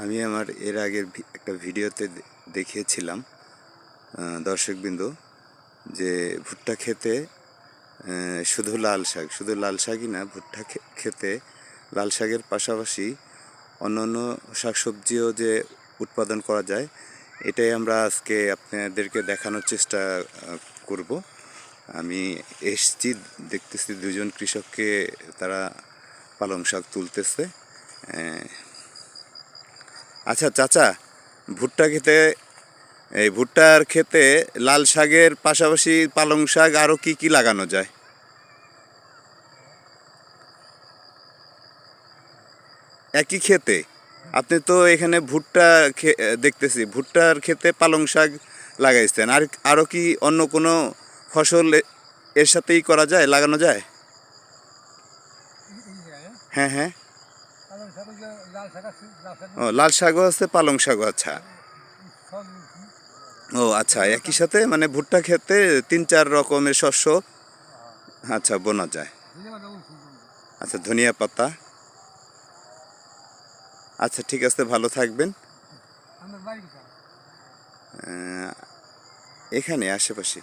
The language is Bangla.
আমি আমার এর আগের একটা ভিডিওতে দেখিয়েছিলাম দর্শকবৃন্দ যে ভুট্টা খেতে শুধু লাল শাকই না, ভুট্টা খেতে লাল শাকের পাশাপাশি অন্যান্য শাকসবজিও যে উৎপাদন করা যায়, এটাই আমরা আজকে আপনাদেরকে দেখানোর চেষ্টা করব। আমি এসছি, দেখতেছি দুজন কৃষককে তারা পালং শাক তুলতেছে। আচ্ছা চাচা, ভুট্টা খেতে এই ভুট্টার খেতে লাল শাকের পাশাপাশি পালং শাক আরও কি কি লাগানো যায়? একই খেতে আপনি তো এখানে ভুট্টা দেখতেছি, ভুট্টার খেতে পালং শাক লাগাইছেন, আর আরও কি অন্য কোনো ফসল এর সাথেই করা যায়, লাগানো যায়? হ্যাঁ হ্যাঁ, ও লাল শাকও আছে, পালং শাকও। আচ্ছা, ও আচ্ছা, একই সাথে মানে ভুট্টা খেতে 3-4 রকমের শস্য আচ্ছা বোনা যায়। আচ্ছা, ধনিয়া পাতা। আচ্ছা ঠিক আছে, ভালো থাকবেন। এখানে আশেপাশে।